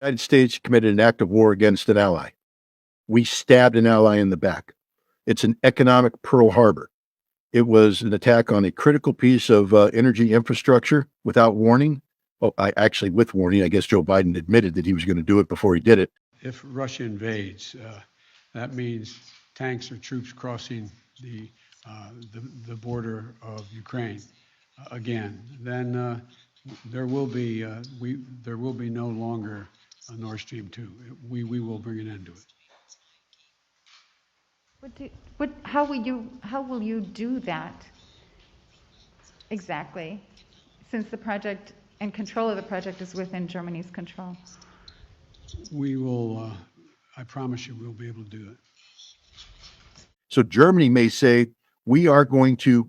The United States committed an act of war against an ally. We stabbed an ally in the back. It's an economic Pearl Harbor. It was an attack on a critical piece of energy infrastructure without warning. Oh, actually, with warning. I guess Joe Biden admitted that he was going to do it before he did it. If Russia invades, that means tanks or troops crossing the border of Ukraine again. Then there will be no longer a Nord Stream 2. We will bring an end to it. How will you do that exactly, since the project and control of the project is within Germany's control? We will, I promise you, we'll be able to do it. So Germany may say, we are going to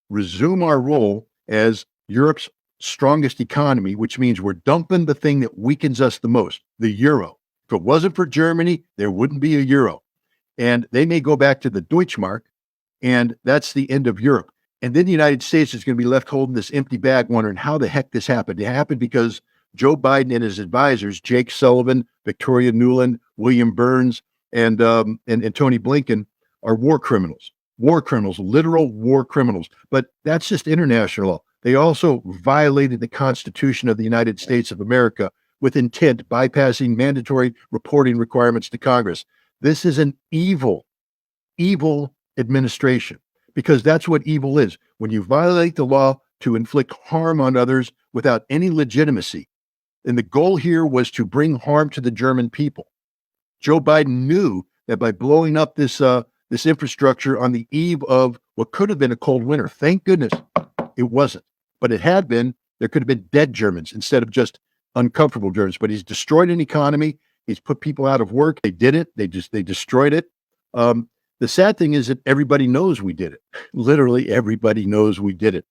resume our role as Europe's strongest economy, which means we're dumping the thing that weakens us the most, the euro. If it wasn't for Germany, there wouldn't be a euro. And they may go back to the Deutschmark, and that's the end of Europe. And then the United States is going to be left holding this empty bag, wondering how the heck this happened. It happened because Joe Biden and his advisors, Jake Sullivan, Victoria Nuland, William Burns, and Tony Blinken, are war criminals, literal war criminals. But that's just international law. They also violated the Constitution of the United States of America with intent, bypassing mandatory reporting requirements to Congress. This is an evil, evil administration, because that's what evil is. When you violate the law to inflict harm on others without any legitimacy. And the goal here was to bring harm to the German people. Joe Biden knew that by blowing up this infrastructure on the eve of what could have been a cold winter, thank goodness it wasn't. But it had been, there could have been dead Germans instead of just uncomfortable Germans. But he's destroyed an economy. He's put people out of work. They did it. They destroyed it. The sad thing is that everybody knows we did it. Literally everybody knows we did it.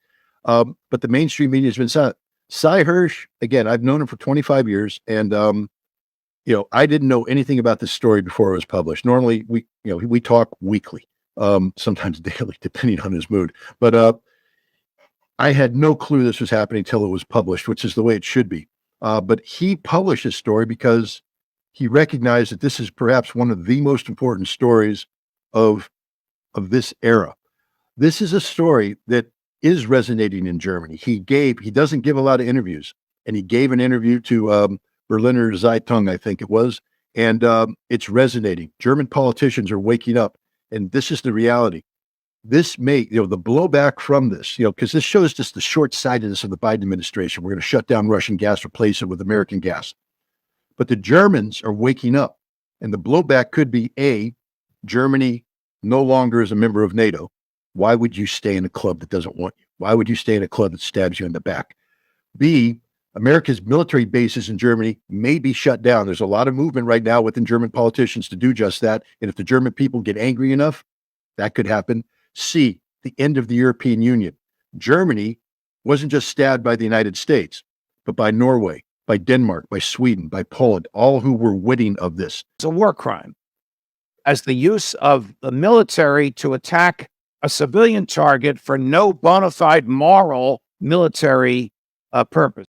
But the mainstream media has been silent. Cy Hirsch, again, I've known him for 25 years, and I didn't know anything about this story before it was published. Normally, we talk weekly, sometimes daily, depending on his mood. But I had no clue this was happening until it was published, which is the way it should be. But he published this story because he recognized that this is perhaps one of the most important stories of this era. This is a story that is resonating in Germany. He doesn't give a lot of interviews, and he gave an interview to Berliner Zeitung, I think it was, and it's resonating. German politicians are waking up, and this is the reality. This may, the blowback from this, because this shows just the short-sightedness of the Biden administration. We're going to shut down Russian gas, replace it with American gas. But the Germans are waking up, and the blowback could be A, Germany no longer is a member of NATO. Why would you stay in a club that doesn't want you? Why would you stay in a club that stabs you in the back? B, America's military bases in Germany may be shut down. There's a lot of movement right now within German politicians to do just that. And if the German people get angry enough, that could happen. C, the end of the European Union. Germany wasn't just stabbed by the United States, but by Norway, by Denmark, by Sweden, by Poland, all who were witting of this. It's a war crime, as the use of the military to attack a civilian target for no bona fide moral military purpose.